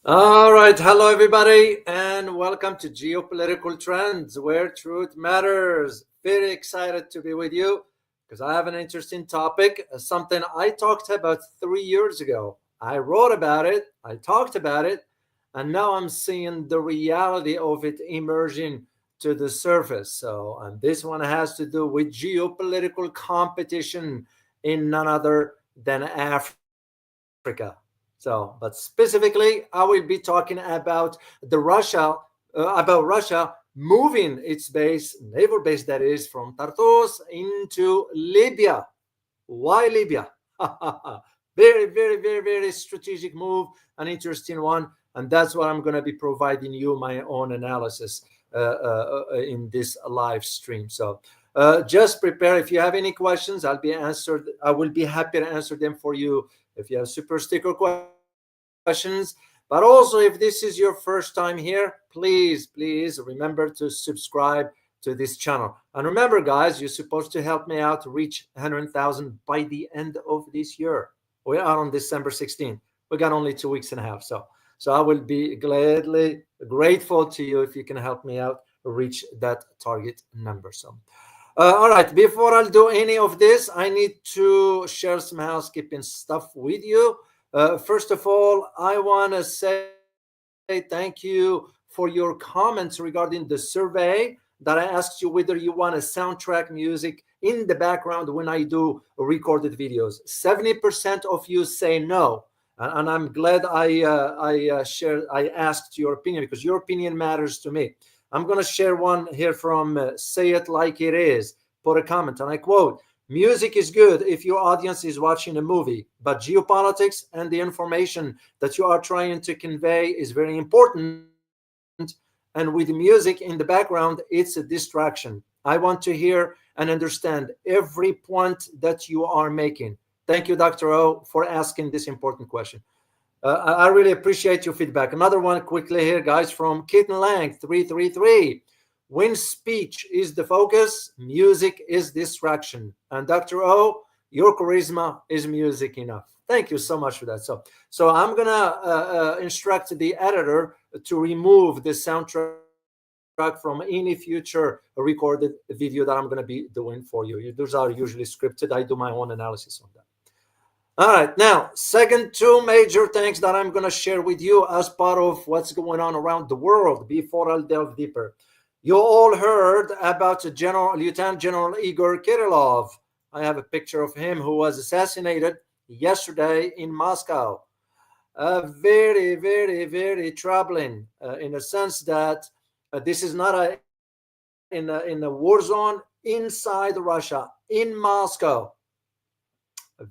All right, hello everybody, and welcome to Geopolitical Trends, where truth matters. Very excited to be with you because I have an interesting topic, something I talked about 3 years ago. I wrote about it, I talked about it, and now I'm seeing the reality of it emerging to the surface. So, and this one has to do with geopolitical competition in none other than Africa. So, but specifically, I will be talking about Russia moving its base, naval base that is, from Tartus into Libya. Why Libya? Very, very, very, very strategic move, an interesting one, and that's what I'm going to be providing you my own analysis in this live stream. So. Just prepare. If you have any questions, I'll be answered. I will be happy to answer them for you. If you have super sticker questions, but also if this is your first time here, please remember to subscribe to this channel. And remember, guys, you're supposed to help me out to reach 100,000 by the end of this year. We are on December 16th. We got only 2 weeks and a half. So I will be gladly grateful to you if you can help me out reach that target number. So all right, before I'll do any of this, I need to share some housekeeping stuff with you. First of all, I want to say thank you for your comments regarding the survey that I asked you whether you want a soundtrack music in the background when I do recorded videos. 70% of you say no. And I'm glad I asked your opinion, because your opinion matters to me. I'm going to share one here from Say It Like It Is. Put a comment, and I quote, "Music is good if your audience is watching a movie, but geopolitics and the information that you are trying to convey is very important. And with music in the background, it's a distraction. I want to hear and understand every point that you are making." Thank you, Dr. O, for asking this important question. I really appreciate your feedback. Another one quickly here, guys, from Kitten Lang 333. "When speech is the focus, music is distraction. And Dr. O, your charisma is music enough." Thank you so much for that. So I'm gonna instruct the editor to remove the soundtrack from any future recorded video that I'm gonna be doing for you. Those are usually scripted. I do my own analysis on that. All right, now, second two major things that I'm going to share with you as part of what's going on around the world before I'll delve deeper. You all heard about Lieutenant General Igor Kirillov. I have a picture of him who was assassinated yesterday in Moscow. Very, very, very troubling in the sense that this is not in a war zone inside Russia, in Moscow.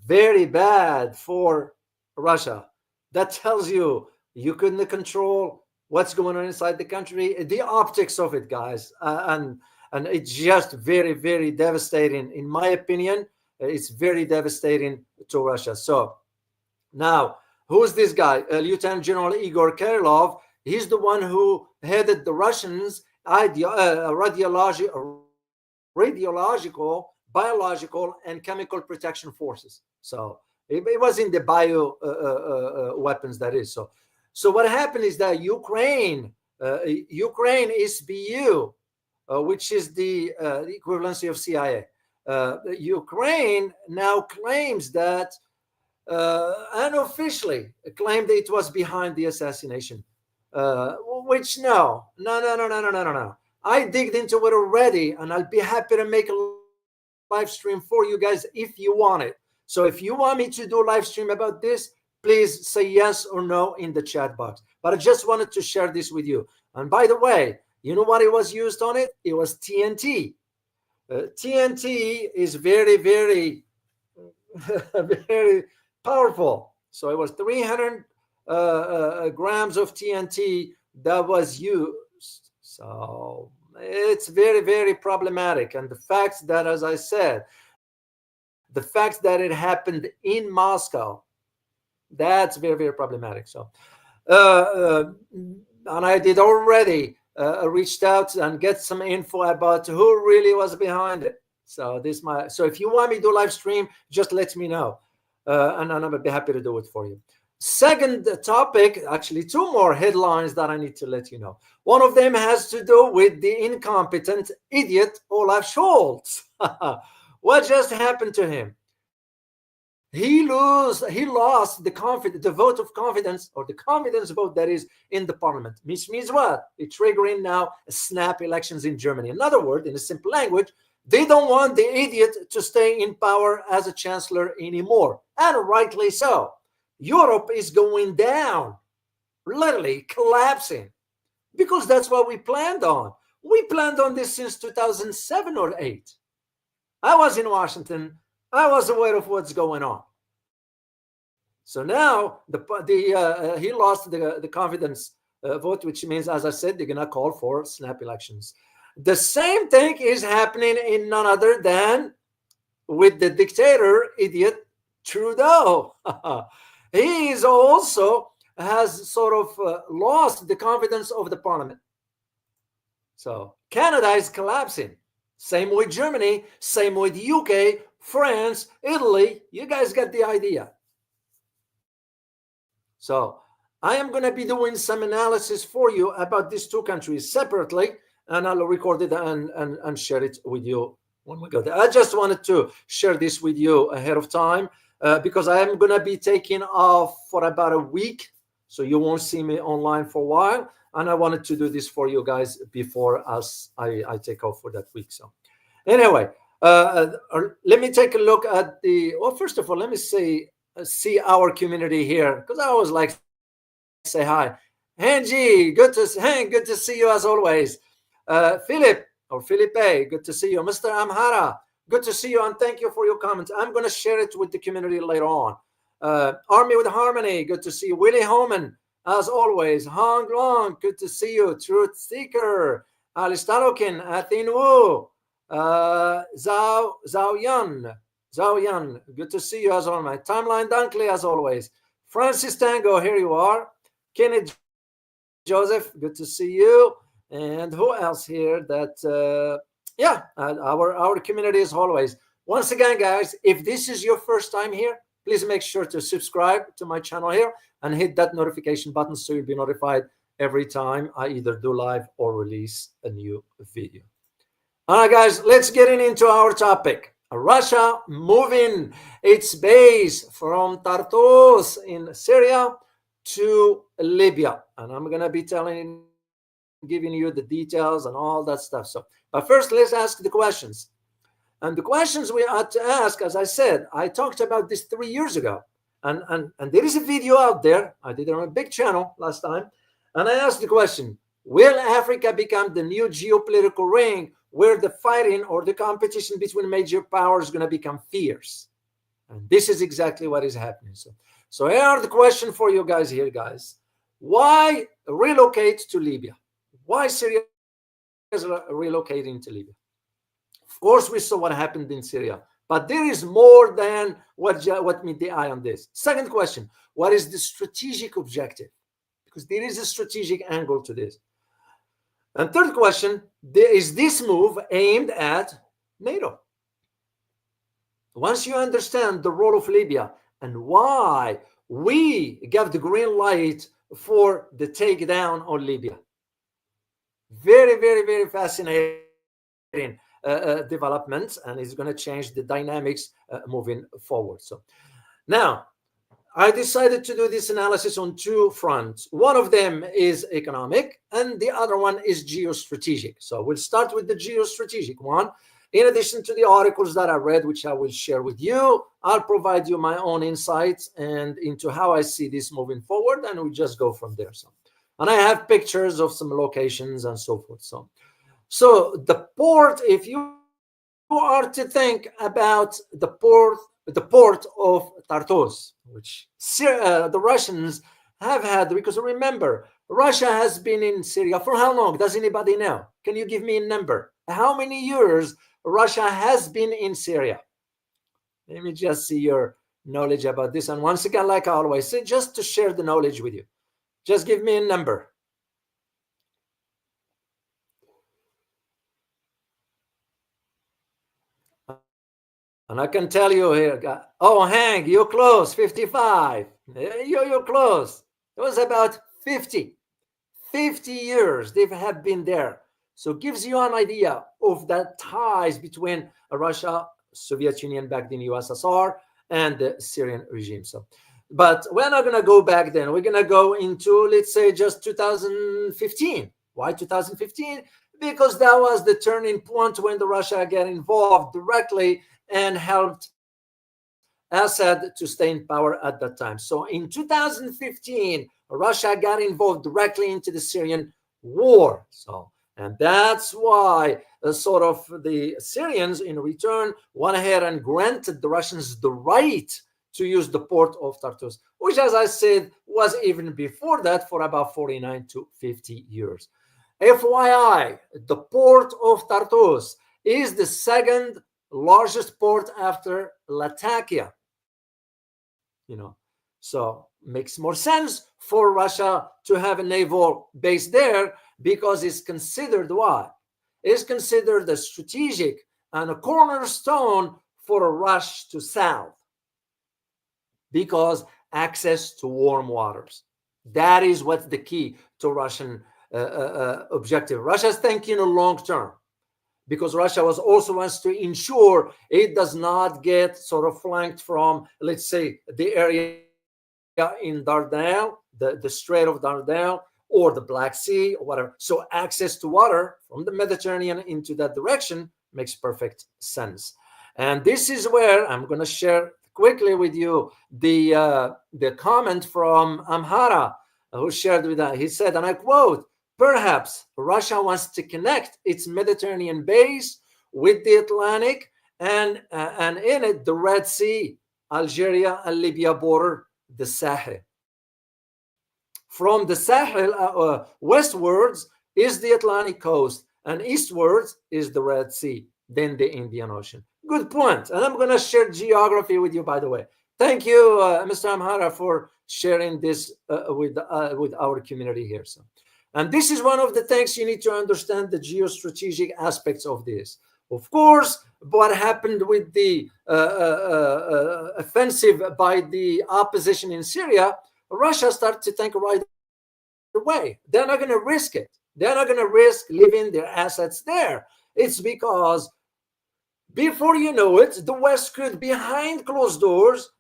Very bad for Russia. That tells you you couldn't control what's going on inside the country, the optics of it, guys, and it's just very, very devastating. In my opinion, it's very devastating to Russia. So now, who's this guy? Lieutenant General Igor Kirillov. He's the one who headed the Russians' radiological, biological, and chemical protection forces. So it was in the bio weapons, that is. So what happened is that Ukraine SBU, which is the equivalency of CIA, Ukraine now claims that unofficially claimed that it was behind the assassination. Which no. I digged into it already, and I'll be happy to make a live stream for you guys if you want it. So if you want me to do a live stream about this, please say yes or no in the chat box. But I just wanted to share this with you. And by the way, you know what it was used on it? It was TNT. TNT is very, very, very powerful. So it was 300 grams of TNT that was used. So it's very, very problematic. And the fact that, as I said, the fact that it happened in Moscow, that's very, very problematic. So, and I did already reached out and get some info about who really was behind it. So so if you want me to do live stream, just let me know, and I'll be happy to do it for you. Second topic, actually two more headlines that I need to let you know. One of them has to do with the incompetent idiot Olaf Scholz. What just happened to him? He lost the vote of confidence, or the confidence vote that is in the parliament, which means what? It's triggering now snap elections in Germany. In other words, in a simple language, they don't want the idiot to stay in power as a chancellor anymore, and rightly so. Europe is going down, literally collapsing, because that's what we planned on. We planned on this since 2007 or 8. I was in Washington. I was aware of what's going on. So now he lost the confidence vote, which means, as I said, they're going to call for snap elections. The same thing is happening in none other than with the dictator idiot Trudeau. He is also has sort of lost the confidence of the parliament. So Canada is collapsing. Same with Germany, same with UK, France, Italy. You guys get the idea. So I am going to be doing some analysis for you about these two countries separately, and I'll record it and share it with you when we go there. I just wanted to share this with you ahead of time because I am going to be taking off for about a week, so you won't see me online for a while. And I wanted to do this for you guys before I take off for that week. So anyway, let me take a look at well, first of all, let me see our community here, because I always like to say hi. Angie, good to see you as always. Philip or Felipe, good to see you. Mr. Amhara, good to see you, and thank you for your comments. I'm going to share it with the community later on. Army with Harmony, good to see you. Willie Homan, as always. Hong Long, good to see you. Truth Seeker, Alistarokin, Athin Wu, Zhao Yan, good to see you as always. Timeline Dunkley, as always. Francis Tango, here you are. Kenneth Joseph, good to see you. And who else here? Our community as always. Once again, guys, if this is your first time here, please make sure to subscribe to my channel here and hit that notification button so you'll be notified every time I either do live or release a new video. All right, guys, let's get into our topic. Russia moving its base from Tartus in Syria to Libya. And I'm going to be giving you the details and all that stuff. So, but first, let's ask the questions. And the questions we ought to ask, as I said, I talked about this 3 years ago. And there is a video out there. I did it on a big channel last time. And I asked the question, will Africa become the new geopolitical ring where the fighting or the competition between major powers is going to become fierce? And this is exactly what is happening. So here are the question for you guys here, guys. Why relocate to Libya? Why Syria is relocating to Libya? Of course, we saw what happened in Syria, but there is more than what meet the eye on this. Second question, what is the strategic objective? Because there is a strategic angle to this. And third question, is this move aimed at NATO? Once you understand the role of Libya and why we gave the green light for the takedown on Libya, very, very, very fascinating developments, and it's going to change the dynamics moving forward. So now I decided to do this analysis on two fronts. One of them is economic and the other one is geostrategic. So we'll start with the geostrategic one. In addition to the articles that I read, which I will share with you, I'll provide you my own insights and into how I see this moving forward, and we'll just go from there. And I have pictures of some locations and so forth. So the port, if you are to think about the port of Tartus, which the Russians have had, because remember, Russia has been in Syria for how long? Does anybody know? Can you give me a number? How many years Russia has been in Syria? Let me just see your knowledge about this. And once again, like I always say, just to share the knowledge with you, just give me a number. And I can tell you here, oh, Hank, you're close, 55. You're close. It was about 50 years they have been there. So it gives you an idea of the ties between Russia, Soviet Union back in USSR, and the Syrian regime. So, but we're not going to go back then. We're going to go into, let's say, just 2015. Why 2015? Because that was the turning point when the Russia got involved directly and helped Assad to stay in power at that time. So in 2015, Russia got involved directly into the Syrian war. So, and that's why sort of the Syrians in return went ahead and granted the Russians the right to use the port of Tartus, which, as I said, was even before that for about 49 to 50 years. FYI, the port of Tartus is the second largest port after Latakia. So makes more sense for Russia to have a naval base there because it's considered what? It's considered a strategic and a cornerstone for a rush to south because access to warm waters. That is what's the key to Russian objective. Russia's thinking long term because Russia also wants to ensure it does not get sort of flanked from, let's say, the area in Dardanelles, the Strait of Dardanelles, or the Black Sea, or whatever. So access to water from the Mediterranean into that direction makes perfect sense. And this is where I'm going to share quickly with you the comment from Amhara, who shared with us. He said, and I quote, "Perhaps Russia wants to connect its Mediterranean base with the Atlantic and in it the Red Sea, Algeria and Libya border, the Sahel. From the Sahel westwards is the Atlantic coast, and eastwards is the Red Sea, then the Indian Ocean." Good point. And I'm going to share geography with you, by the way. Thank you, Mr. Amhara, for sharing this with our community here. So, and this is one of the things you need to understand, the geostrategic aspects of this. Of course, what happened with the offensive by the opposition in Syria, Russia started to think right away. They're not going to risk it. They're not going to risk leaving their assets there. It's because before you know it, the West could, behind closed doors,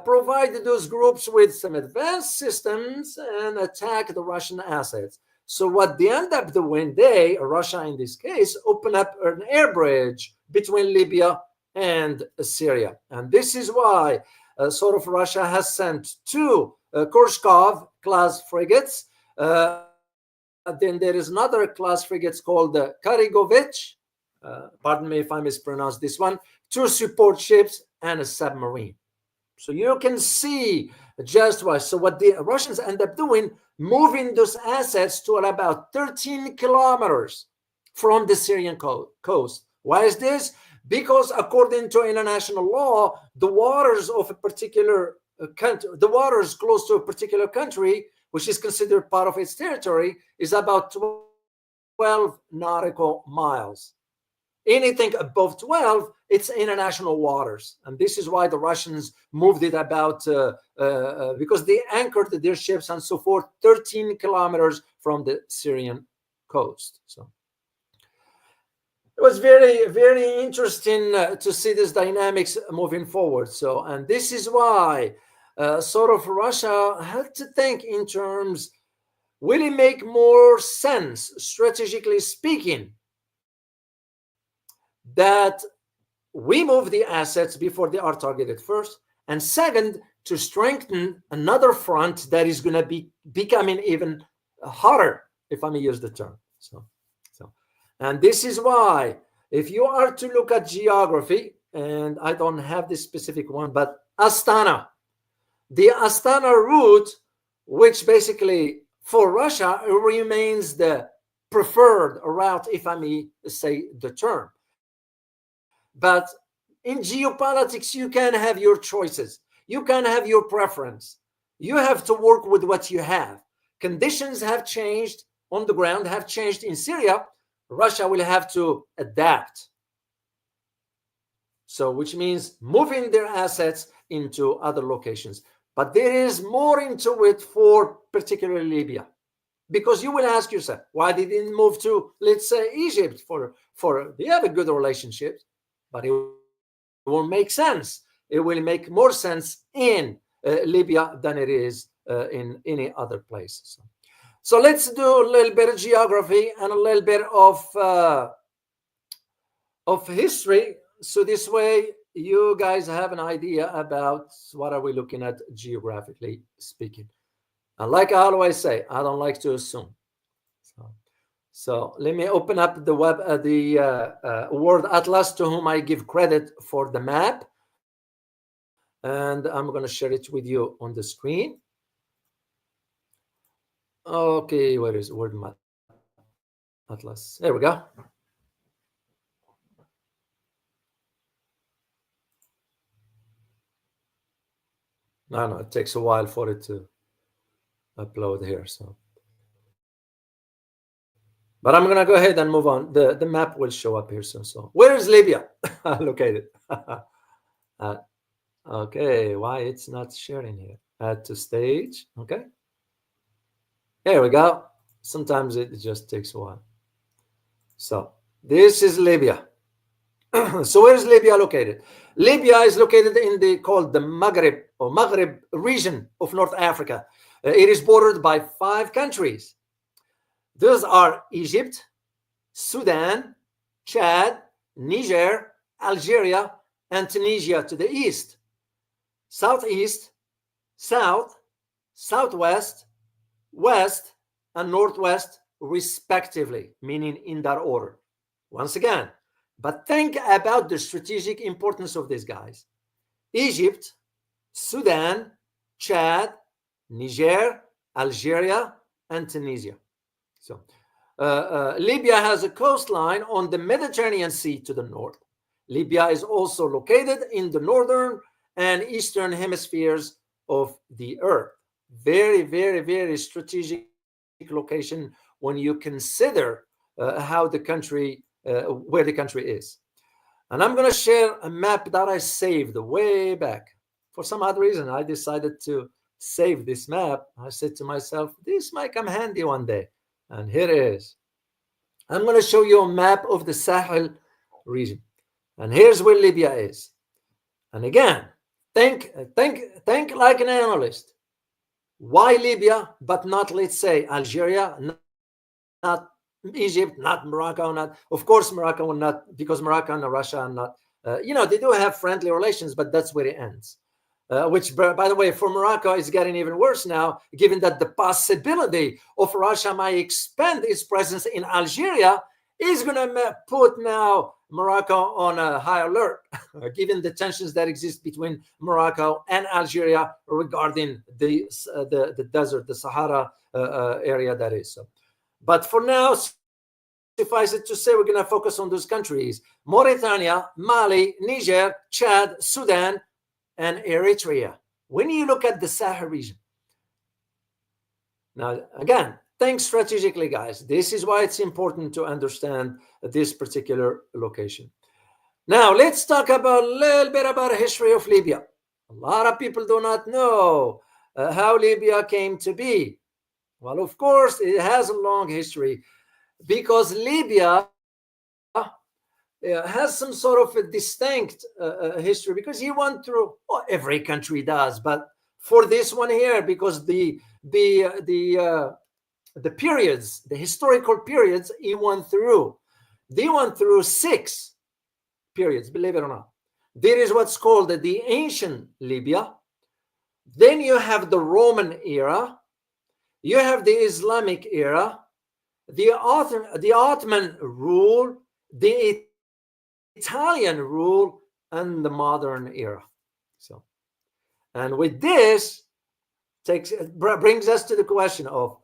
provide those groups with some advanced systems and attack the Russian assets. So what they end up doing, Russia in this case, open up an air bridge between Libya and Syria. And this is why sort of Russia has sent two Korshkov class frigates. Then there is another class frigates called the Karigovich. Pardon me if I mispronounce this one. Two support ships and a submarine. So you can see just why. So what the Russians end up doing, moving those assets to about 13 kilometers from the Syrian coast. Why is this? Because according to international law, the waters of a particular country, the waters close to a particular country, which is considered part of its territory, is about 12 nautical miles. Anything above 12, it's international waters. And this is why the Russians moved it about, because they anchored their ships and so forth, 13 kilometers from the Syrian coast. So it was very, very interesting to see this dynamics moving forward. So, and this is why sort of Russia had to think in terms, will it make more sense, strategically speaking, that we move the assets before they are targeted first, and second, to strengthen another front that is going to be becoming even hotter, if I may use the term. So, and this is why, if you are to look at geography, and I don't have this specific one, but Astana, the Astana route, which basically for Russia remains the preferred route, if I may say the term. But in geopolitics, you can have your choices. You can have your preference. You have to work with what you have. Conditions have changed on the ground, have changed in Syria. Russia will have to adapt. So, which means moving their assets into other locations. But there is more into it for particularly Libya. Because you will ask yourself, why they didn't move to, let's say, Egypt for they have a good relationship, but it won't make sense. It will make more sense in Libya than it is in any other place. So let's do a little bit of geography and a little bit of history. So this way, you guys have an idea about what are we looking at geographically speaking. And like I always say, I don't like to assume. So let me open up the World Atlas, to whom I give credit for the map. And I'm going to share it with you on the screen. Okay, where is World Map Atlas? There we go. No, it takes a while for it to upload here. But I'm going to go ahead and move on. The map will show up here soon. So where is Libya located? Okay, why it's not sharing here? Add to stage. Okay. There we go. Sometimes it just takes a while. So this is Libya. So where is Libya located? Libya is located in called the Maghreb region of North Africa. It is bordered by 5 countries. Those are Egypt, Sudan, Chad, Niger, Algeria, and Tunisia to the east, southeast, south, southwest, west, and northwest, respectively, meaning in that order. Once again, but think about the strategic importance of these guys. Egypt, Sudan, Chad, Niger, Algeria, and Tunisia. So Libya has a coastline on the Mediterranean Sea to the north. Libya is also located in the northern and eastern hemispheres of the earth. Very, very, very strategic location when you consider how the country, where the country is. And I'm going to share a map that I saved way back. For some odd reason, I decided to save this map. I said to myself, this might come handy one day. And here it is. I'm going to show you a map of the Sahel region. And here's where Libya is. And again, think like an analyst. Why Libya, but not, let's say, Algeria, not Egypt, not Morocco, not, of course, Morocco will not, because Morocco and Russia are not, they do have friendly relations, but that's where it ends. Which, by the way, for Morocco is getting even worse now, given that the possibility of Russia might expand its presence in Algeria is going to put now Morocco on a high alert, given the tensions that exist between Morocco and Algeria regarding the desert, the Sahara area that is. But for now, suffice it to say, we're going to focus on those countries: Mauritania, Mali, Niger, Chad, Sudan, and Eritrea. When you look at the Sahel region, now again, think strategically, guys. This is why it's important to understand this particular location. Now let's talk about a little bit about the history of Libya. A lot of people do not know how Libya came to be. Well, of course, it has a long history, because Libya has some sort of a distinct history, because he went through, well, every country does, but for this one here, because the periods, the historical periods he went through, they went through 6 periods, believe it or not. There is what's called the ancient Libya. Then you have the Roman era. You have the Islamic era, the Ottoman rule, the Italian rule, and the modern era. So, and with this brings us to the question of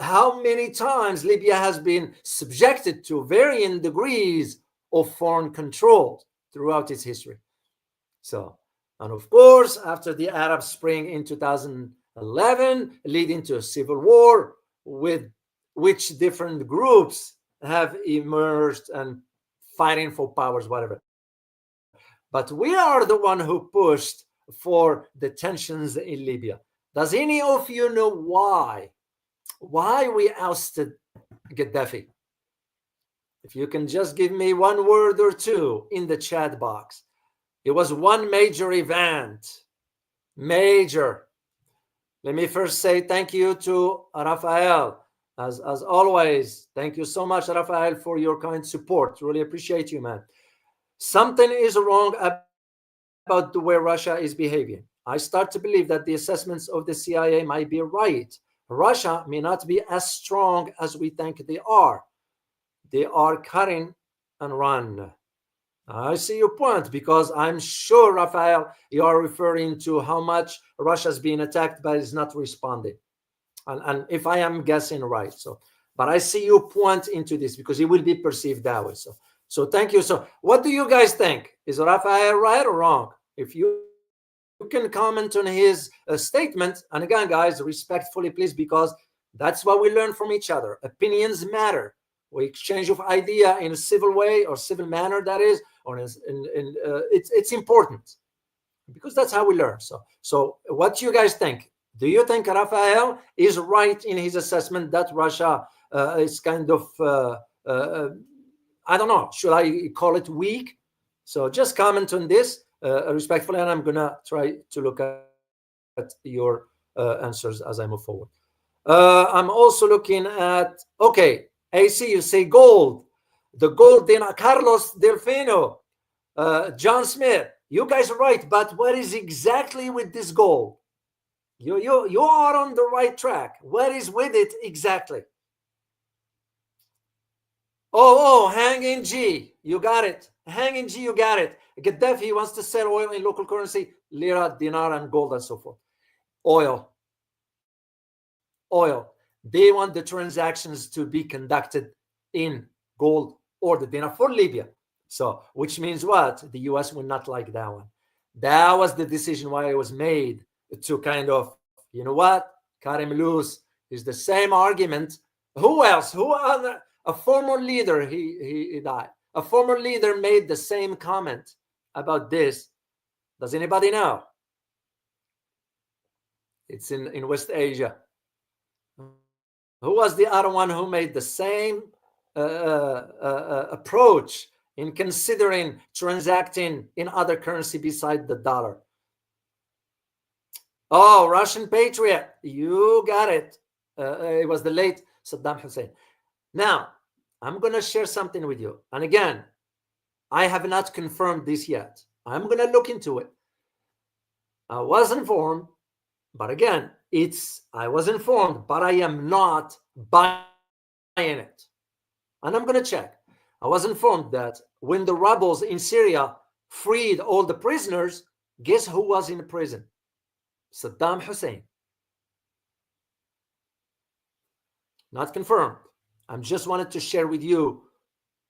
how many times Libya has been subjected to varying degrees of foreign control throughout its history. So, and of course, after the Arab Spring in 2011, leading to a civil war, with which different groups have emerged and fighting for powers, whatever. But we are the one who pushed for the tensions in Libya. Does any of you know why we ousted Gaddafi? If you can just give me one word or two in the chat box. It was one major event. Major. Let me first say thank you to Rafael. As always, thank you so much, Rafael, for your kind support. Really appreciate you, man. Something is wrong about the way Russia is behaving. I start to believe that the assessments of the CIA might be right. Russia may not be as strong as we think they are. They are cutting and run. I see your point, because I'm sure, Rafael, you are referring to how much Russia's being attacked but is not responding. And if I am guessing right, but I see your point into this, because it will be perceived that way. So thank you. So what do you guys think? Is Rafael right or wrong? If you can comment on his statement, and again, guys, respectfully, please, because that's what we learn from each other. Opinions matter. We exchange of idea in a civil way, or civil manner, that is, or it's important, because that's how we learn. So what do you guys think? Do you think Rafael is right in his assessment that Russia is kind of, I don't know, should I call it weak? So just comment on this respectfully, and I'm going to try to look at your answers as I move forward. I'm also looking at, okay, AC, you say gold. The gold, Carlos Delfino, John Smith, you guys are right, but what is exactly with this gold? You are on the right track. What is with it exactly? Oh, hanging G, you got it. Hanging G, you got it. Gaddafi wants to sell oil in local currency, lira, dinar, and gold, and so forth. Oil. They want the transactions to be conducted in gold or the dinar for Libya. So, which means what? The US will not like that one. That was the decision why it was made, to kind of, you know what, cut him loose. Is the same argument. Who else? Who other? A former leader, he died. A former leader made the same comment about this. Does anybody know? It's in West Asia. Who was the other one who made the same approach in considering transacting in other currency beside the dollar? Oh, Russian patriot. You got it. It was the late Saddam Hussein. Now, I'm going to share something with you. And again, I have not confirmed this yet. I'm going to look into it. I was informed, but again, I was informed, but I am not buying it. And I'm going to check. I was informed that when the rebels in Syria freed all the prisoners, guess who was in prison? Saddam Hussein. Not confirmed. I just wanted to share with you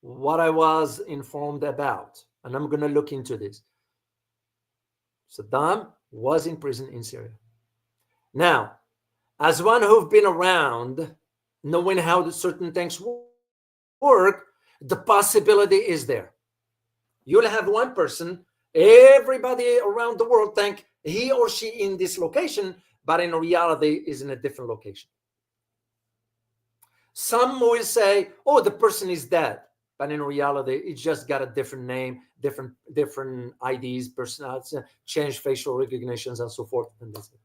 what I was informed about. And I'm going to look into this. Saddam was in prison in Syria. Now, as one who've been around, knowing how certain things work, the possibility is there. You'll have one person, everybody around the world think he or she in this location, but in reality is in a different location. Some will say, oh, the person is dead, but in reality, it just got a different name, different IDs, personalities, change facial recognitions, and so forth. And that's it.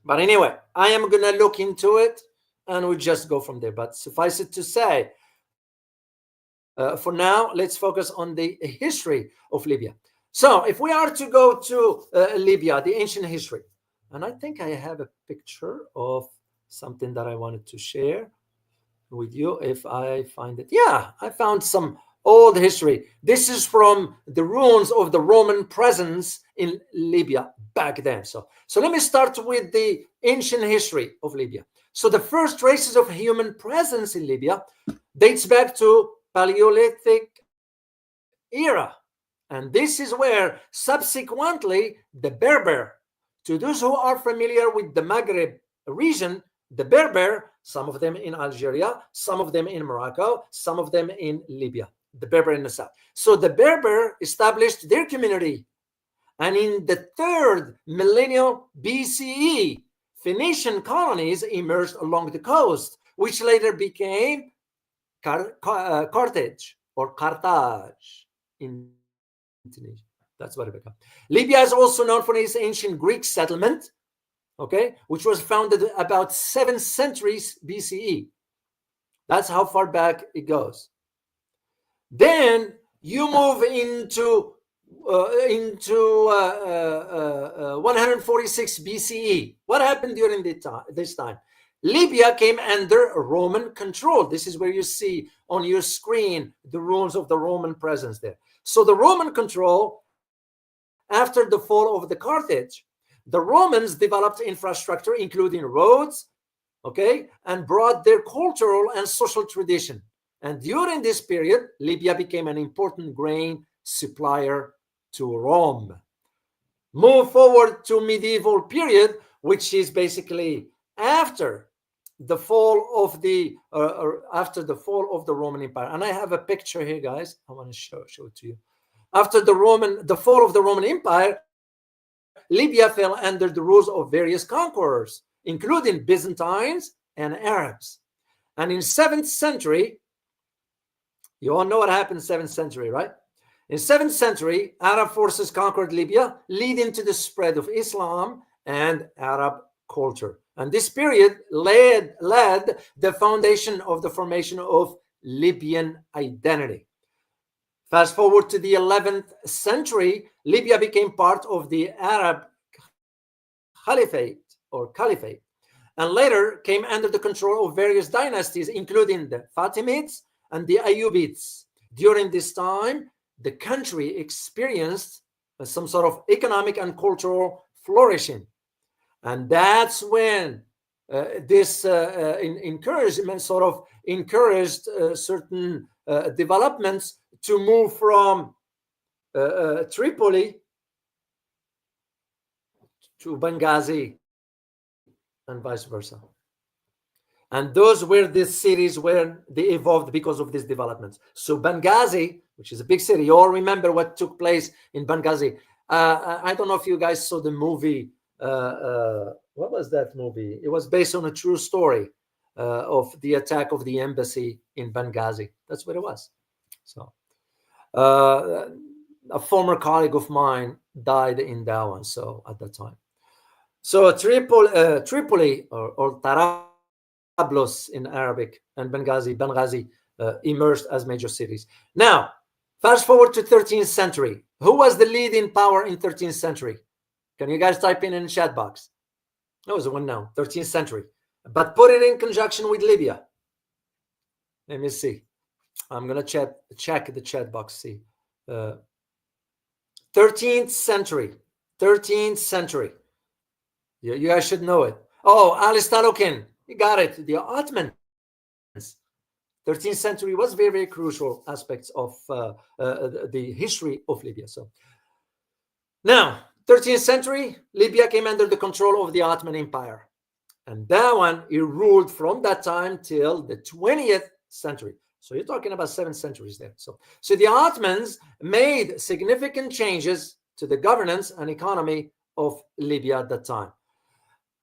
But anyway, I am going to look into it, and we'll just go from there. But suffice it to say, for now, let's focus on the history of Libya. So if we are to go to Libya, the ancient history, and I think I have a picture of something that I wanted to share with you if I find it. Yeah, I found some old history. This is from the ruins of the Roman presence in Libya back then. So let me start with the ancient history of Libya. So the first traces of human presence in Libya dates back to Paleolithic era. And this is where subsequently the Berber, to those who are familiar with the Maghreb region, the Berber, some of them in Algeria, some of them in Morocco, some of them in Libya, the Berber in the south. So the Berber established their community And in the 3rd millennium BCE, Phoenician colonies emerged along the coast, which later became Carthage or Carthage in Tunisia. That's what it became. Libya is also known for its ancient Greek settlement, okay, which was founded about 7th centuries BCE. That's how far back it goes. Then you move into 146 BCE. What happened during this time? Libya came under Roman control. This is where you see on your screen the ruins of the Roman presence there. So the Roman control, after the fall of the Carthage, the Romans developed infrastructure, including roads, okay, and brought their cultural and social tradition. And during this period, Libya became an important grain supplier to Rome. Move forward to medieval period, which is basically after the fall of the Roman Empire. And I have a picture here, guys. I want to show it to you. After the fall of the Roman Empire, Libya fell under the rules of various conquerors, including Byzantines and Arabs. And in 7th century, you all know what happened in 7th century, right? In 7th century, Arab forces conquered Libya, leading to the spread of Islam and Arab culture. And this period led the foundation of the formation of Libyan identity. Fast forward to the 11th century, Libya became part of the Arab Caliphate, and later came under the control of various dynasties, including the Fatimids and the Ayyubids. During this time, the country experienced some sort of economic and cultural flourishing. And that's when this encouragement sort of encouraged certain developments to move from Tripoli to Benghazi and vice versa. And those were the cities where they evolved because of these developments. So Benghazi, which is a big city, you all remember what took place in Benghazi. I don't know if you guys saw the movie. What was that movie? It was based on a true story of the attack of the embassy in Benghazi. That's what it was. So a former colleague of mine died in that one. So at that time. So Tripoli or Tarablos in Arabic and Benghazi emerged as major cities. Now, fast forward to 13th century. Who was the leading power in 13th century? Can you guys type in the chat box? That was the one now, 13th century. But put it in conjunction with Libya. Let me see. I'm going to check the chat box. See. 13th century. 13th century. You guys should know it. Oh, Alistair, you got it. The Ottomans. 13th century was very, very crucial aspects of the history of Libya. So now, 13th century, Libya came under the control of the Ottoman Empire. And that one, it ruled from that time till the 20th century. So you're talking about 7 centuries there. So the Ottomans made significant changes to the governance and economy of Libya at that time.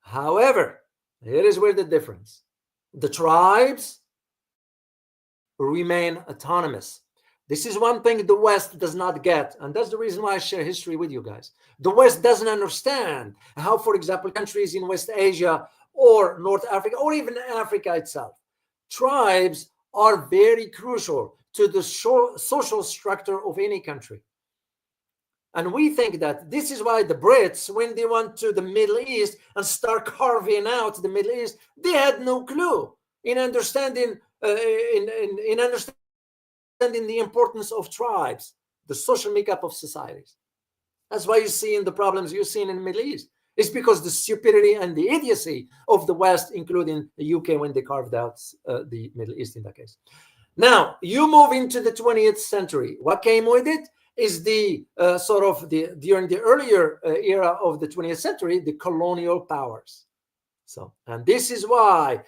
However, here is where the difference. The tribes remain autonomous. This is one thing the West does not get, and that's the reason why I share history with you guys. The West doesn't understand how, for example, countries in West Asia or North Africa or even Africa itself, tribes are very crucial to the social structure of any country. And we think that this is why the Brits, when they went to the Middle East and start carving out the Middle East, they had no clue in understanding the importance of tribes, the social makeup of societies. That's why you see in the problems you're seeing in the Middle East. It's because the stupidity and the idiocy of the West, including the UK when they carved out the Middle East in that case. Now, you move into the 20th century. What came with it is the during the earlier era of the 20th century, the colonial powers. So, and this is why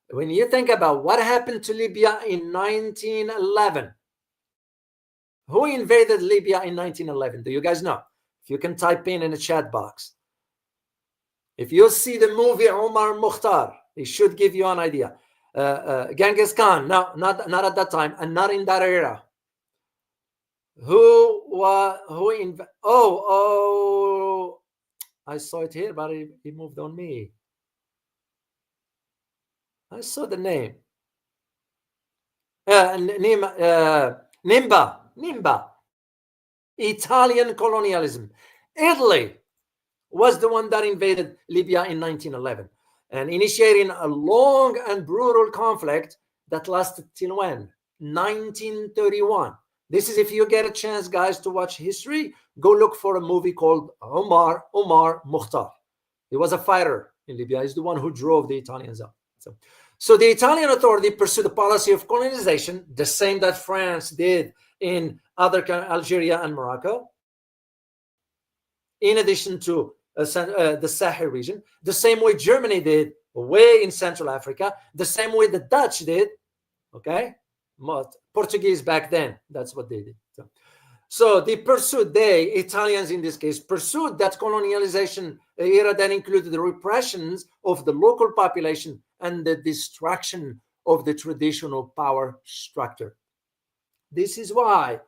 when you think about what happened to Libya in 1911, who invaded Libya in 1911? Do you guys know? If you can type in the chat box. If you see the movie Omar Mukhtar, it should give you an idea. Genghis Khan, no, not at that time, and not in that era. I saw it here, but it moved on me. I saw the name. Nimba. Italian colonialism. Italy was the one that invaded Libya in 1911 and initiating a long and brutal conflict that lasted till when? 1931. This is, if you get a chance, guys, to watch history, go look for a movie called Omar Mukhtar. He was a fighter in Libya. He's the one who drove the Italians out. So the Italian authority pursued a policy of colonization, the same that France did in other Algeria and Morocco, in addition to the Sahel region, the same way Germany did way in Central Africa, the same way the Dutch did, okay? Portuguese back then, that's what they did. So they pursued, Italians in this case, pursued that colonialization era that included the repressions of the local population and the destruction of the traditional power structure. This is why,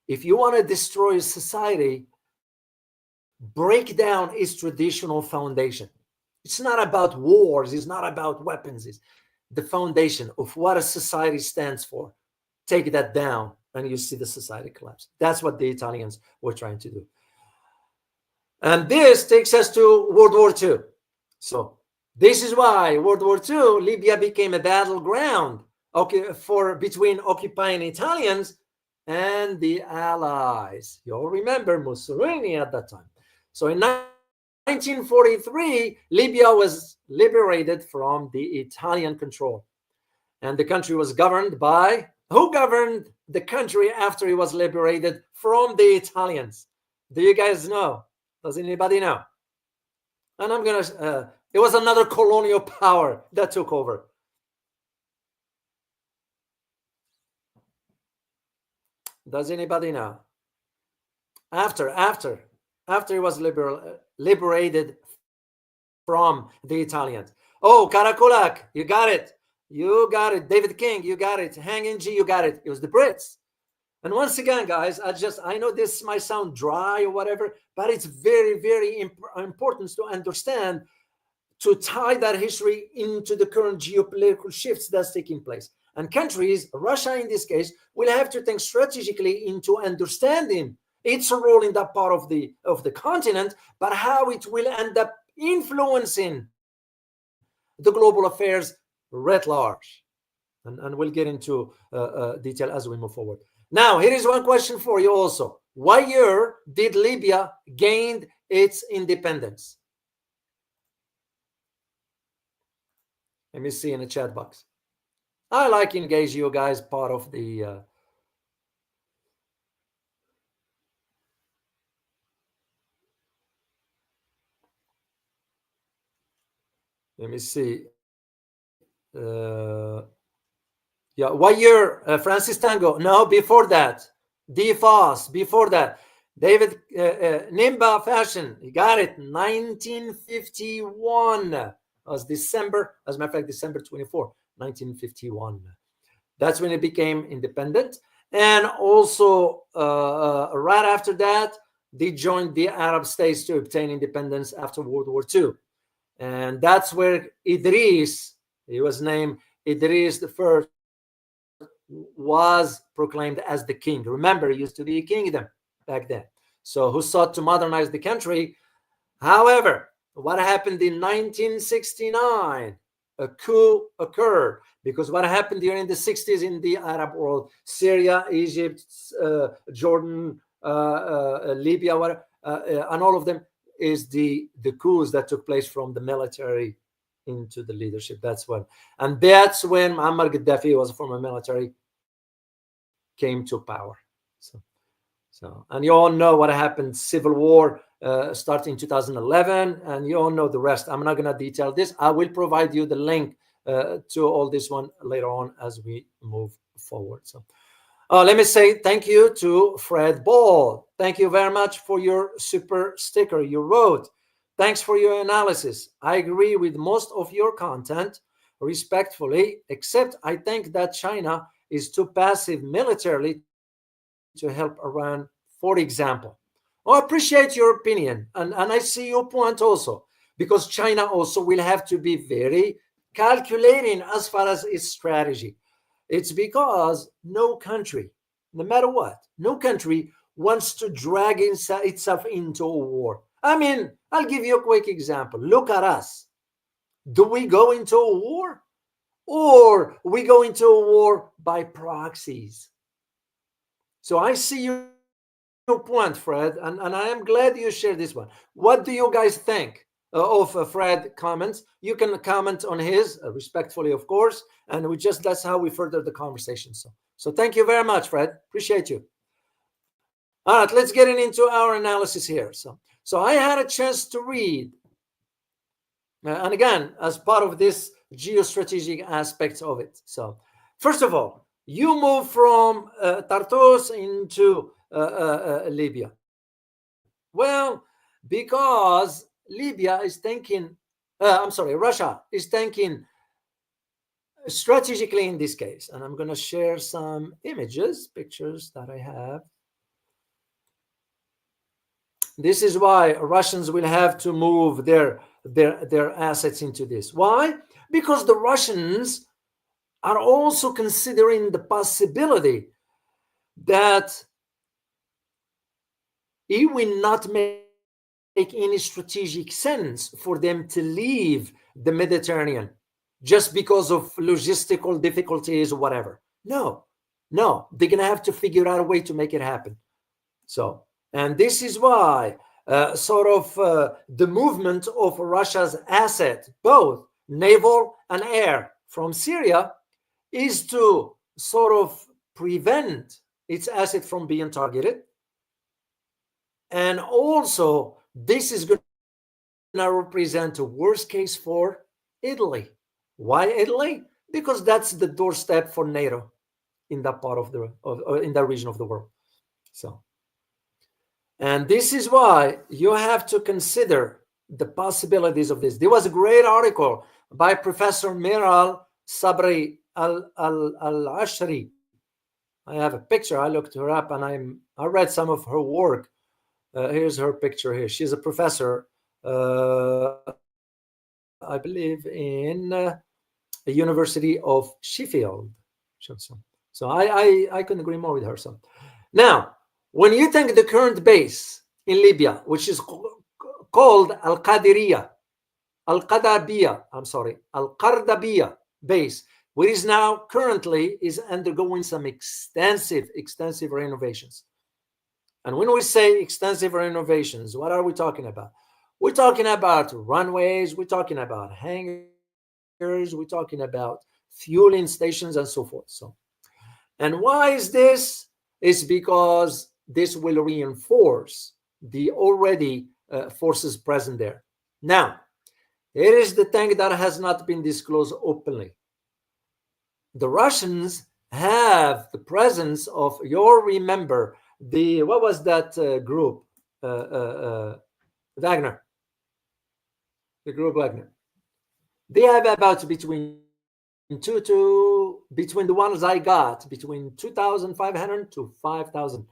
if you want to destroy a society, break down its traditional foundation. It's not about wars, it's not about weapons, it's the foundation of what a society stands for. Take that down and you see the society collapse. That's what the Italians were trying to do. And this takes us to World War II. So this is why World War II, Libya became a battleground between occupying Italians and the Allies. You all remember Mussolini at that time. So in 1943, Libya was liberated from the Italian control. And the country was governed by, who governed the country after it was liberated from the Italians? Do you guys know? Does anybody know? And I'm going to, it was another colonial power that took over. Does anybody know? After it was liberated from the Italians. Oh, Caracolak, you got it. You got it. David King, you got it. Hanging G, you got it. It was the Brits. And once again, guys, I know this might sound dry or whatever, but it's very, very important to understand, to tie that history into the current geopolitical shifts that's taking place. And countries, Russia in this case, will have to think strategically into understanding its role in that part of the continent, but how it will end up influencing the global affairs writ large. And we'll get into detail as we move forward. Now, here is one question for you also. What year did Libya gain its independence? Let me see in the chat box. I like engage you guys part of the let me see. Yeah, what year? Francis Tango? No, before that. DFOS, before that. David Nimba Fashion, you got it. 1951 was December, as a matter of fact, December 24, 1951. That's when it became independent. And also, right after that, they joined the Arab states to obtain independence after World War II. And that's where Idris, he was named Idris the First, was proclaimed as the king. Remember, it used to be a kingdom back then. So who sought to modernize the country. However, what happened in 1969? A coup occurred, because what happened during the 60s in the Arab world, Syria, Egypt, Jordan, Libya, and all of them, is the coups that took place from the military into the leadership. That's when Muammar Gaddafi, was a former military, came to power. So, and you all know what happened. Civil war started in 2011, and you all know the rest. I'm not going to detail this. I will provide you the link to all this one later on as we move forward. So, Let me say thank you to Fred Ball. Thank you very much for your super sticker you wrote. Thanks for your analysis. I agree with most of your content respectfully, except I think that China is too passive militarily to help Iran, for example. I appreciate your opinion, and I see your point also, because China also will have to be very calculating as far as its strategy. It's because no country, no matter what, no country wants to drag itself into a war. I mean, I'll give you a quick example. Look at us. Do we go into a war? Or we go into a war by proxies? So I see your point, Fred, and I am glad you shared this one. What do you guys think of Fred comments? You can comment on his, respectfully, of course, and that's how we further the conversation. So thank you very much, Fred. Appreciate you. All right, let's get into our analysis here. So I had a chance to read, and again, as part of this geostrategic aspects of it. So, first of all, you move from Tartus into Libya. Well, because Libya is thinking, Russia is thinking strategically in this case. And I'm going to share some pictures that I have. This is why Russians will have to move their assets into this. Why? Because the Russians are also considering the possibility that it will not make any strategic sense for them to leave the Mediterranean just because of logistical difficulties or whatever. No, they're going to have to figure out a way to make it happen. And this is why the movement of Russia's asset, both naval and air, from Syria is to sort of prevent its asset from being targeted. And also, this is going to represent a worst case for Italy. Why Italy? Because that's the doorstep for NATO in that part of in that region of the world. So, and this is why you have to consider the possibilities of this. There was a great article by Professor Miral Sabri al-Ashri. I have a picture. I looked her up and I read some of her work. Here's her picture here. She's a professor, I believe, in the University of Sheffield. So I couldn't agree more with her. So now, when you think the current base in Libya, which is called Al-Qardabiya base, which is now currently is undergoing some extensive renovations. And when we say extensive renovations, what are we talking about? We're talking about runways, we're talking about hangars, we're talking about fueling stations and so forth. And why is this? It's because this will reinforce the already forces present there. Now, here is the thing that has not been disclosed openly. The Russians have the presence of, you'll remember, what was that group? Wagner. The group Wagner. They have about between between the ones I got, between 2,500 to 5,000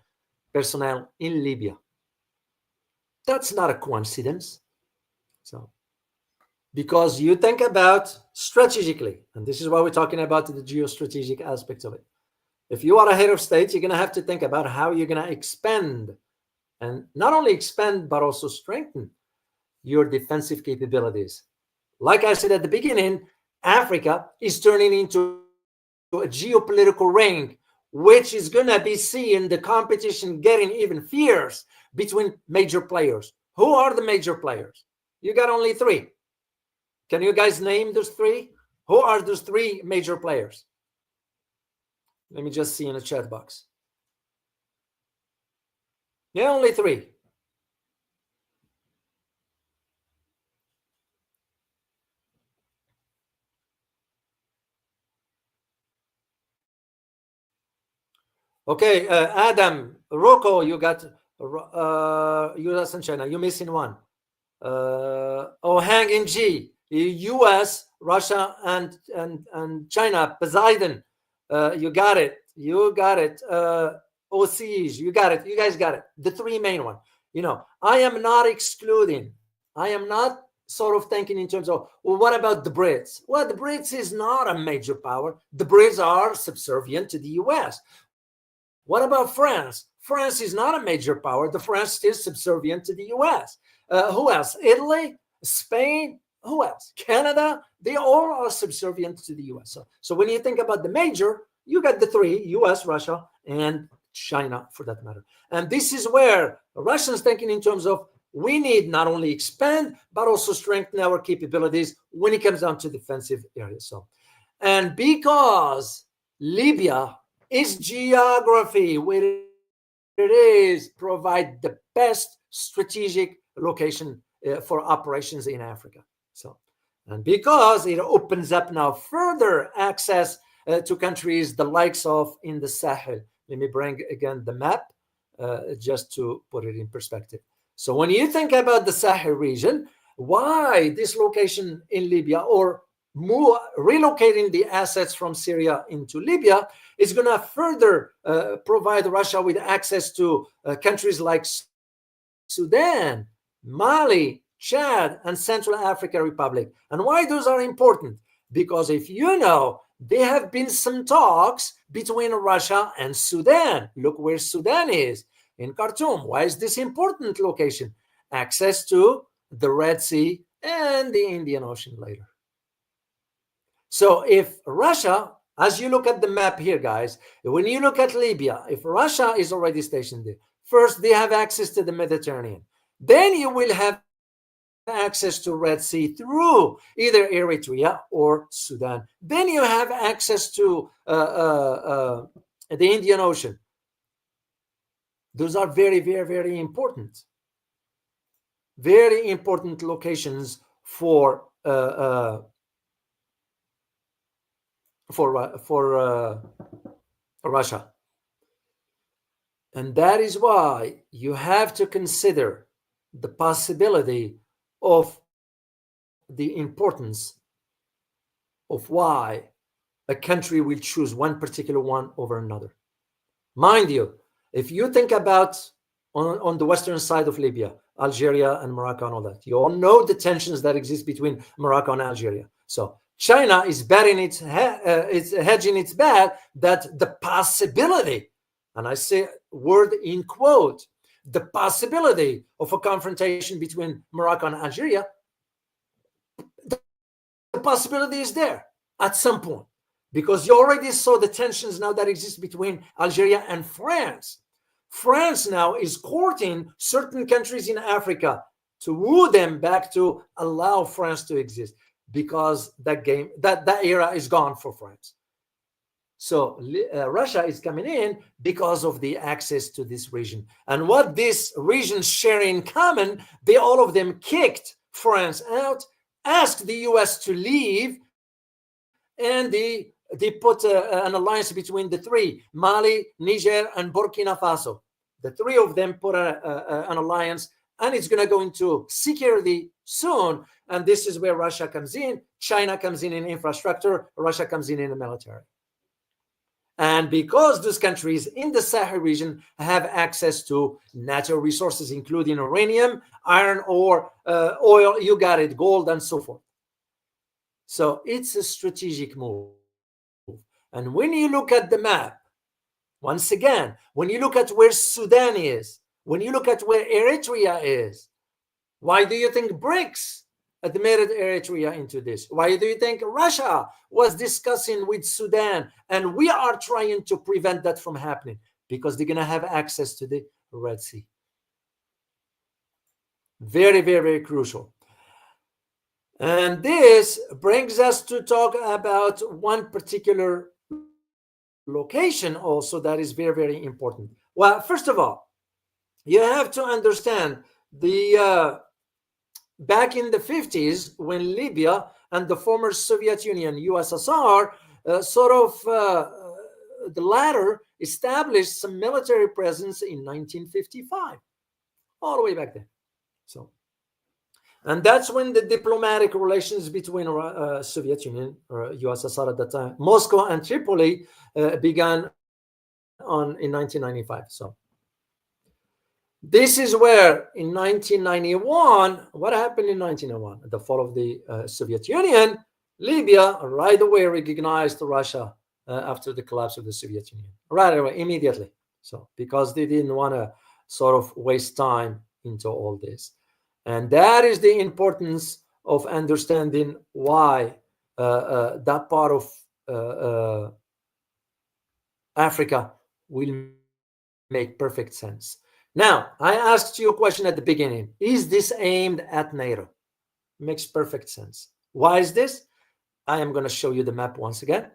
personnel in Libya. That's not a coincidence. So, because you think about strategically, and this is why we're talking about the geostrategic aspects of it. If you are a head of state, you're going to have to think about how you're going to expand, and not only expand, but also strengthen your defensive capabilities. Like I said at the beginning, Africa is turning into a geopolitical ring, which is going to be seeing the competition getting even fierce between major players. Who are the major players? You got only three. Can you guys name those three? Who are those three major players? Let me just see in the chat box. Yeah, only three. Okay, Adam, Rocco, you got US and China. You're missing one. Hang in G, US, Russia, and China. Poseidon, you got it. You got it. OCs, you got it. You guys got it. The three main one. I am not excluding. I am not sort of thinking in terms of, well, what about the Brits? Well, the Brits is not a major power. The Brits are subservient to the US. What about France? France is not a major power. The France is subservient to the US. Who else? Italy, Spain, who else? Canada, they all are subservient to the US. So when you think about the major, you got the three, US, Russia, and China for that matter. And this is where Russians thinking in terms of we need not only expand, but also strengthen our capabilities when it comes down to defensive areas. And because Libya is geography, where it is provide the best strategic location for operations in Africa. And because it opens up now further access to countries the likes of in the Sahel. Let me bring again the map just to put it in perspective. So when you think about the Sahel region, why this location in Libya or relocating the assets from Syria into Libya is going to further provide Russia with access to countries like Sudan, Mali, Chad, and Central African Republic. And why those are important? Because if you know, there have been some talks between Russia and Sudan. Look where Sudan is, in Khartoum. Why is this important location? Access to the Red Sea and the Indian Ocean later. So if Russia, as you look at the map here, guys, when you look at Libya, if Russia is already stationed there, first they have access to the Mediterranean. Then you will have access to Red Sea through either Eritrea or Sudan. Then you have access to the Indian Ocean. Those are very, very, very important. Very important locations for Russia. And that is why you have to consider the possibility of the importance of why a country will choose one particular one over another. Mind you, if you think about on the western side of Libya, Algeria and Morocco and all that, you all know the tensions that exist between Morocco and Algeria. So China is betting it's hedging its bet that the possibility, and I say word in quote, the possibility of a confrontation between Morocco and Algeria, the possibility is there at some point, because you already saw the tensions now that exist between Algeria and France. France now is courting certain countries in Africa to woo them back to allow France to exist, because that era is gone for France. So Russia is coming in because of the access to this region. And what these regions share in common, they all of them kicked France out, asked the US to leave, and they put an alliance between the three, Mali, Niger, and Burkina Faso. The three of them put an alliance, and it's going to go into security soon. And this is where Russia comes in. China comes in infrastructure. Russia comes in the military. And because those countries in the Sahel region have access to natural resources, including uranium, iron ore, oil, you got it, gold, and so forth. So it's a strategic move. And when you look at the map, once again, when you look at where Sudan is, when you look at where Eritrea is, why do you think BRICS admitted Eritrea into this? Why do you think Russia was discussing with Sudan? And we are trying to prevent that from happening because they're going to have access to the Red Sea. Very, very, very crucial. And this brings us to talk about one particular location also that is very, very important. Well, first of all, you have to understand the back in the 50s, when Libya and the former Soviet Union, USSR, sort of the latter established some military presence in 1955, all the way back then. So, and that's when the diplomatic relations between Soviet Union, or USSR at that time, Moscow and Tripoli began in 1995. So this is where in 1991, what happened in 1991? At the fall of the Soviet Union, Libya right away recognized Russia after the collapse of the Soviet Union, right away, immediately. So because they didn't want to sort of waste time into all this. And that is the importance of understanding why that part of Africa will make perfect sense. Now, I asked you a question at the beginning. Is this aimed at NATO? Makes perfect sense. Why is this? I am going to show you the map once again.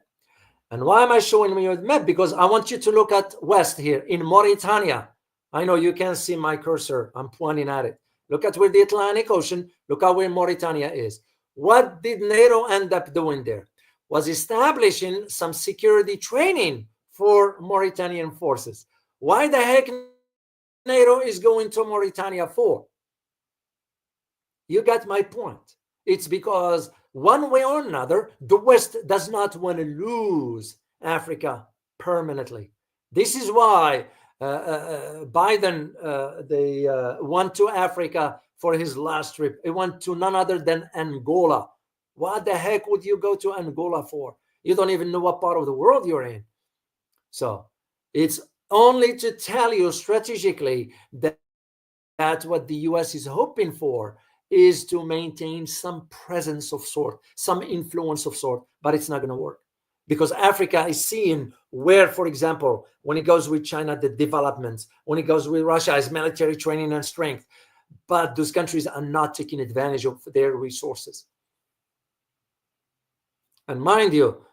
And why am I showing you the map? Because I want you to look at west here in Mauritania. I know you can't see my cursor. I'm pointing at it. Look at where the Atlantic Ocean, look at where Mauritania is. What did NATO end up doing there? Was establishing some security training for Mauritanian forces. Why the heck NATO is going to Mauritania for? You got my point. It's because one way or another, the West does not want to lose Africa permanently. This is why Biden, they went to Africa for his last trip. He went to none other than Angola. What the heck would you go to Angola for? You don't even know what part of the world you're in. So it's only to tell you strategically that what the US is hoping for is to maintain some presence of sort, some influence of sort, but it's not going to work. Because Africa is seeing where, for example, when it goes with China, the developments, when it goes with Russia, is military training and strength. But those countries are not taking advantage of their resources. And mind you,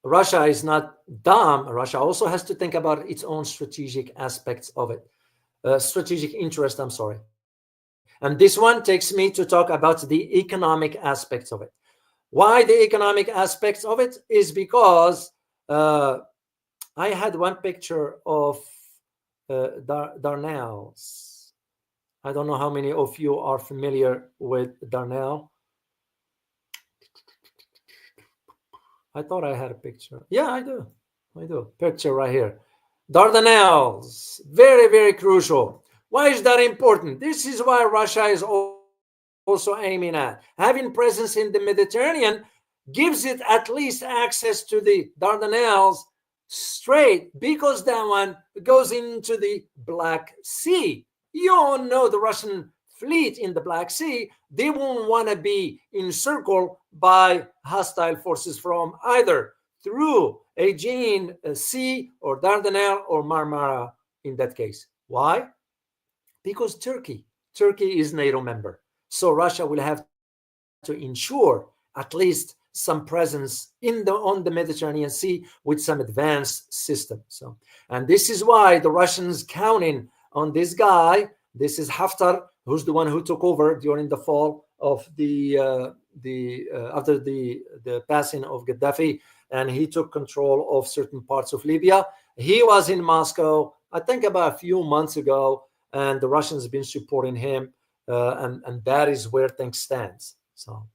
Russia is not dumb. Russia also has to think about its own strategic aspects of it. Strategic interest, I'm sorry. And this one takes me to talk about the economic aspects of it. Why the economic aspects of it is because I had one picture of Dardanelles. I don't know how many of you are familiar with Dardanelles. I thought I had a picture. Yeah, I do. Picture right here. Dardanelles, very, very crucial. Why is that important? This is why Russia is also aiming at. Having presence in the Mediterranean gives it at least access to the Dardanelles Strait, because that one goes into the Black Sea. You all know the Russian fleet in the Black Sea. They won't want to be encircled by hostile forces from either through Aegean Sea or Dardanelles or Marmara in that case. Why? Because Turkey is NATO member. So Russia will have to ensure at least some presence on the Mediterranean Sea with some advanced system. So, and this is why the Russians counting on this guy. This is Haftar, who's the one who took over during the fall of after the passing of Gaddafi, and he took control of certain parts of Libya. He was in Moscow, I think, about a few months ago, and the Russians have been supporting him, and that is where things stands. So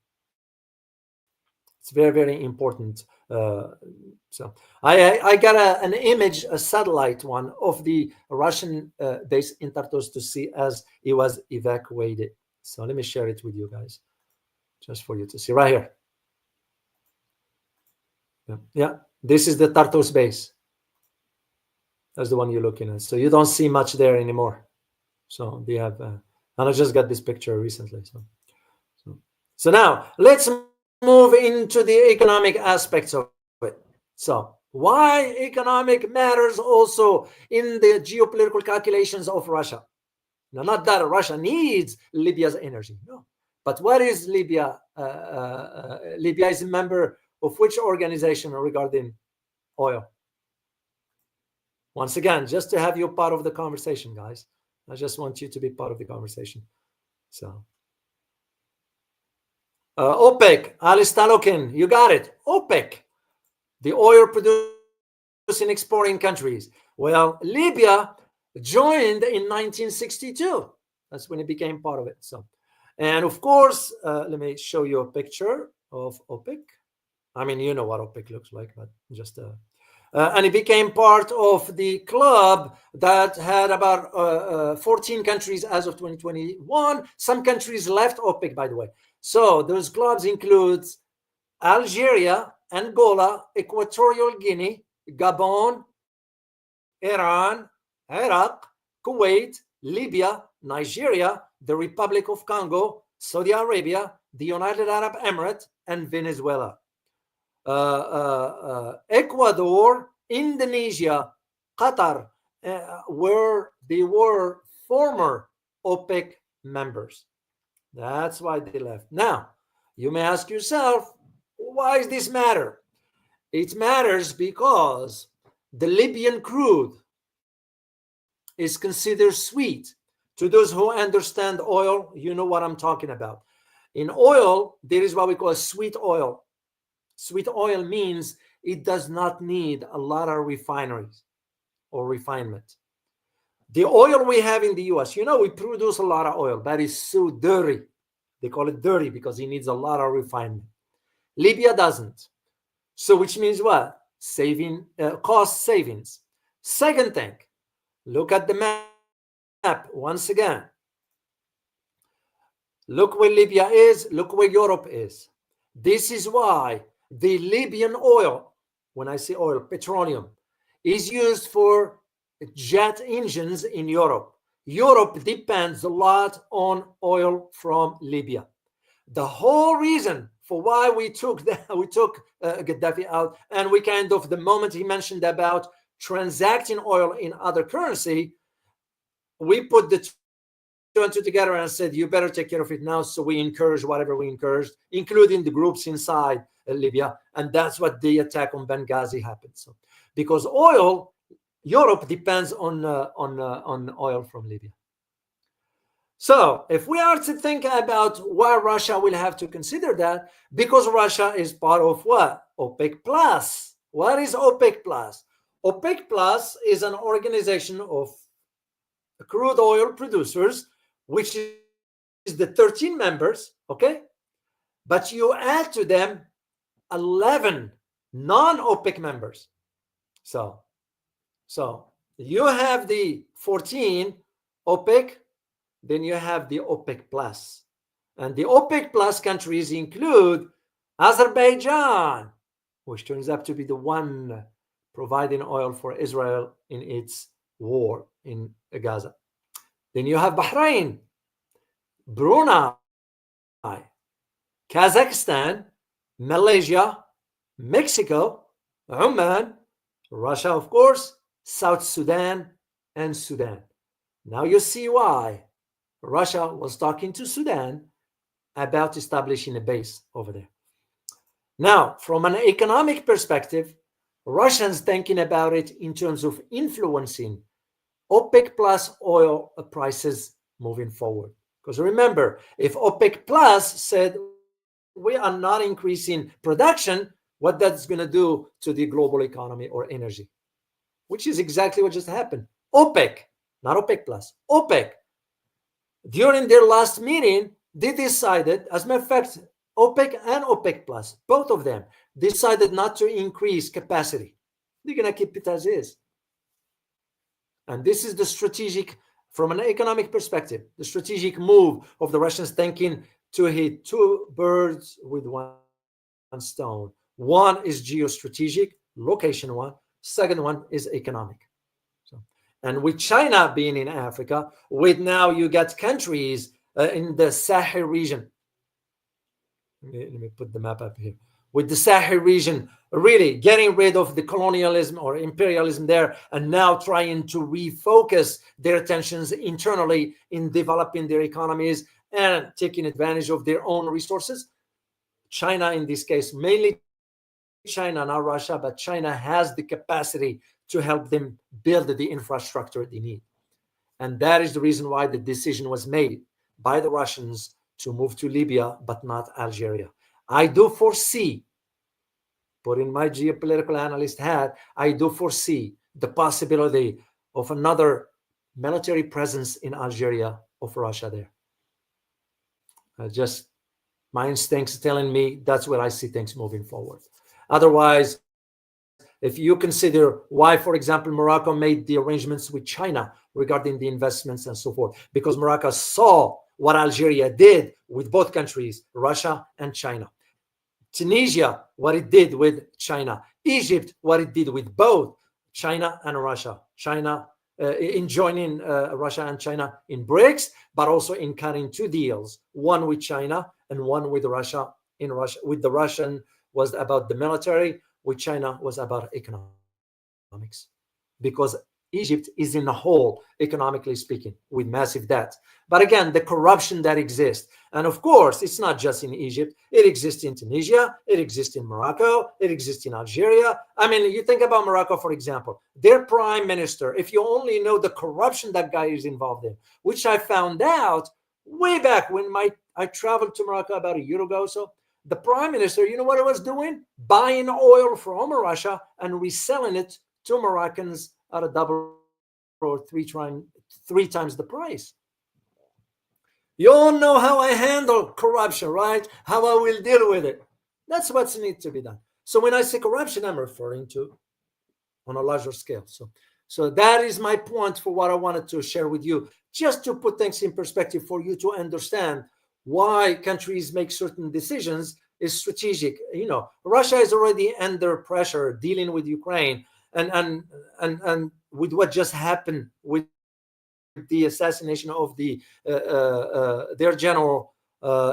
it's very, very important. So I got an image, a satellite one, of the Russian base in Tartus to see as it was evacuated. So let me share it with you guys, just for you to see right here. Yeah, this is the Tartus base. That's the one you're looking at. So you don't see much there anymore. So they have, and I just got this picture recently. So now let's move into the economic aspects of it. So why economic matters also in the geopolitical calculations of Russia. Now, not that Russia needs Libya's energy, no. But what is Libya? Libya is a member of which organization regarding oil? Once again, just to have you part of the conversation, guys. I just want you to be part of the conversation. So, OPEC, Ali Stalokin, you got it. OPEC, the oil producing producing, exporting countries. Well, Libya joined in 1962. That's when it became part of it. So, and of course, let me show you a picture of OPEC. I mean, you know what OPEC looks like, but just and it became part of the club that had about 14 countries as of 2021. Some countries left OPEC, by the way. So those clubs include Algeria, Angola, Equatorial Guinea, Gabon, Iran, Iraq, Kuwait, Libya, Nigeria, the Republic of Congo, Saudi Arabia, the United Arab Emirates, and Venezuela. Ecuador, Indonesia, Qatar, they were former OPEC members. That's why they left. Now, you may ask yourself, why does this matter? It matters because the Libyan crude is considered sweet. To those who understand oil, you know what I'm talking about. In oil, there is what we call sweet oil. Sweet oil means it does not need a lot of refineries or refinement. The oil we have in the US, we produce a lot of oil, but it's so dirty. They call it dirty because it needs a lot of refinement. Libya doesn't. So which means what? Cost savings. Second thing, look at the map once again. Look where Libya is, look where Europe is. This is why the Libyan oil, when I say oil, petroleum, is used for jet engines in Europe. Europe depends a lot on oil from Libya. The whole reason for why we took Gaddafi out, and we the moment he mentioned about transacting oil in other currency, we put the two and two together and said, you better take care of it now. So we encouraged whatever we encouraged, including the groups inside Libya. And that's what the attack on Benghazi happened. So because oil, Europe depends on oil from Libya. So if we are to think about why Russia will have to consider that, because Russia is part of what? OPEC Plus. What is OPEC Plus? OPEC Plus is an organization of crude oil producers, which is the 13 members, okay? But you add to them 11 non-OPEC members. So you have the 14 OPEC, then you have the OPEC Plus. And the OPEC Plus countries include Azerbaijan, which turns out to be the one providing oil for Israel in its war in Gaza. Then you have Bahrain, Brunei, Kazakhstan, Malaysia, Mexico, Oman, Russia, of course, South Sudan, and Sudan. Now you see why Russia was talking to Sudan about establishing a base over there. Now, from an economic perspective, Russians thinking about it in terms of influencing OPEC Plus oil prices moving forward. Because remember, if OPEC Plus said we are not increasing production, what that's going to do to the global economy or energy, which is exactly what just happened. OPEC, not OPEC Plus, OPEC, during their last meeting, they decided, as a matter of fact, OPEC and OPEC Plus, both of them, decided not to increase capacity. They're going to keep it as is. And this is the strategic, from an economic perspective, the strategic move of the Russians thinking to hit two birds with one stone. One is geostrategic, location one. Second one is economic. And with China being in Africa, with now you get countries in the Sahel region. Let me put the map up here. With the Sahel region really getting rid of the colonialism or imperialism there, and now trying to refocus their attentions internally in developing their economies and taking advantage of their own resources. China, in this case, mainly China, not Russia, but China has the capacity to help them build the infrastructure they need. And that is the reason why the decision was made by the Russians to move to Libya, but not Algeria. I do foresee putting my geopolitical analyst hat, I do foresee the possibility of another military presence in Algeria of Russia there. Just my instincts telling me that's where I see things moving forward. Otherwise, if you consider why, for example, Morocco made the arrangements with China regarding the investments and so forth, because Morocco saw what Algeria did with both countries, Russia and China. Tunisia, what it did with China. Egypt, what it did with both China and Russia. China in joining Russia and China in BRICS, but also in cutting two deals, one with China and one with Russia. In Russia, with the Russian was about the military, with China was about economics, because Egypt is in a hole, economically speaking, with massive debt. But again, the corruption that exists. And of course, it's not just in Egypt. It exists in Tunisia. It exists in Morocco. It exists in Algeria. I mean, you think about Morocco, for example. Their prime minister, if you only know the corruption that guy is involved in, which I found out way back when I traveled to Morocco about a year ago or so. The prime minister, you know what he was doing? Buying oil from Russia and reselling it to Moroccans at a double or three times the price. You all know how I handle corruption, right? How I will deal with it. That's what needs to be done. So when I say corruption, I'm referring to on a larger scale. So that is my point for what I wanted to share with you, just to put things in perspective for you to understand why countries make certain decisions is strategic. You know, Russia is already under pressure dealing with Ukraine and with what just happened with the assassination of their general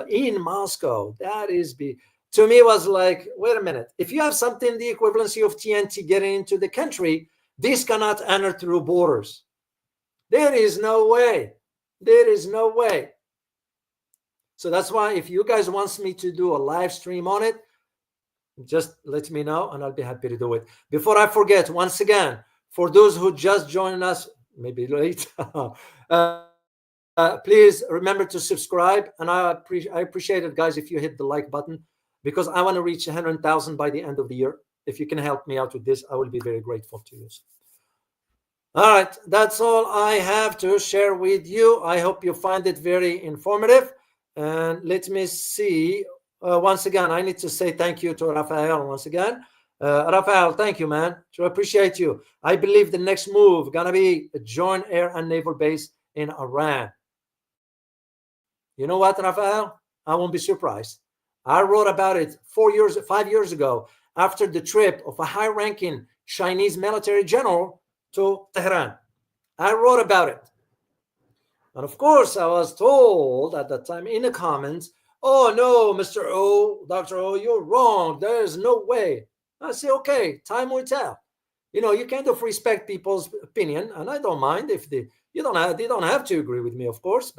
in Moscow. That is to me was like, wait a minute, if you have something the equivalency of TNT getting into the country, this cannot enter through borders. There is no way. There is no way. So that's why if you guys want me to do a live stream on it, just let me know and I'll be happy to do it. Before I forget, once again, for those who just joined us, maybe late, please remember to subscribe. And I appreciate it, guys, if you hit the like button, because I want to reach 100,000 by the end of the year. If you can help me out with this, I will be very grateful to you. All right, that's all I have to share with you. I hope you find it very informative. And let me see. Once again, I need to say thank you to Rafael once again. Rafael, thank you, man. So I appreciate you. I believe the next move gonna be a joint air and naval base in Iran. You know what, Rafael? I won't be surprised. I wrote about it 5 years ago, after the trip of a high-ranking Chinese military general to Tehran. I wrote about it. And of course, I was told at that time in the comments, oh, no, Mr. O, Dr. O, you're wrong. There's no way. I say, okay, time will tell. You know, you kind of respect people's opinion, and I don't mind if they don't have to agree with me, of course,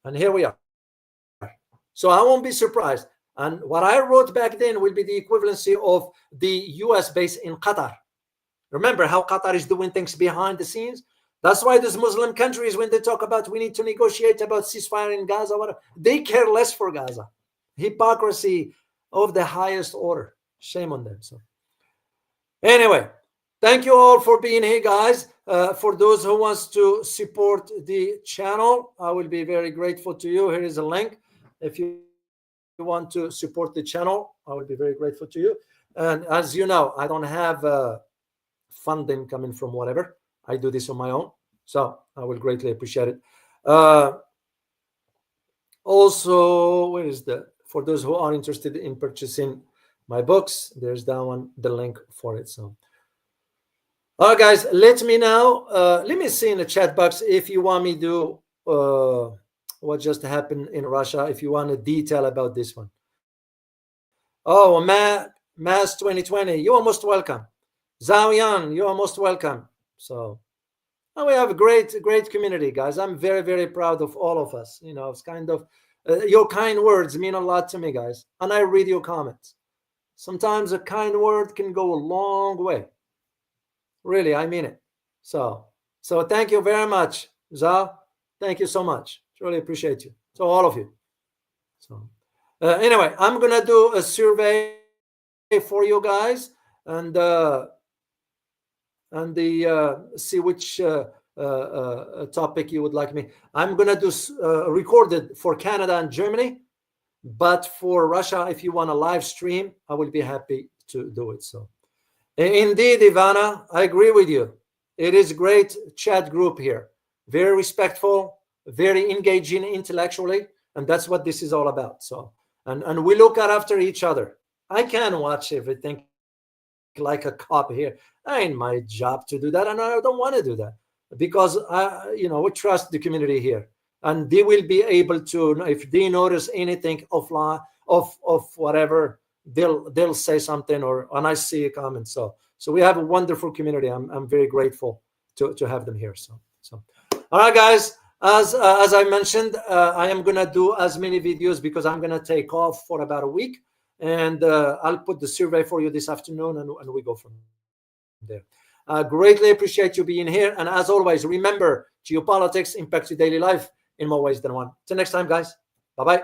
and here we are. So I won't be surprised. And what I wrote back then will be the equivalency of the US base in Qatar. Remember how Qatar is doing things behind the scenes? That's why these Muslim countries, when they talk about we need to negotiate about ceasefire in Gaza, whatever, they care less for Gaza. Hypocrisy of the highest order. Shame on them. So anyway, thank you all for being here, guys. For those who wants to support the channel, I will be very grateful to you. Here is a link. If you want to support the channel, I will be very grateful to you. And as you know, I don't have funding coming from whatever. I do this on my own, so I will greatly appreciate it. Also, where is for those who are interested in purchasing my books, there's that one, the link for it. So, all right, guys, let me know. Let me see in the chat box if you want me to do what just happened in Russia. If you want a detail about this one. Oh, Mass 2020, you are most welcome. Zhao Yan, you are most welcome. So we have a great community, guys. I'm very, very proud of all of us. You know, it's kind of your kind words mean a lot to me, guys. And I read your comments. Sometimes a kind word can go a long way. Really, I mean it. So thank you very much, Zhao. Thank you so much. Really appreciate you. So all of you. So anyway, I'm gonna do a survey for you guys, and see which topic you would like me. I'm gonna do recorded for Canada and Germany, but for Russia, if you want a live stream, I will be happy to do it. So, indeed, Ivana, I agree with you. It is a great chat group here, very respectful, very engaging intellectually, and that's what this is all about. So, and we look after each other. I can watch everything like a cop here. It ain't my job to do that, and I don't want to do that, because we trust the community here, and they will be able to, if they notice anything offline of whatever, they'll say something, and I see a comment. So we have a wonderful community. I'm very grateful to have them here. So all right, guys. As I mentioned, I am gonna do as many videos because I'm gonna take off for about a week, and I'll put the survey for you this afternoon, and we go from there. Greatly appreciate you being here, and as always, remember, geopolitics impacts your daily life in more ways than one. Till next time, guys. Bye-bye.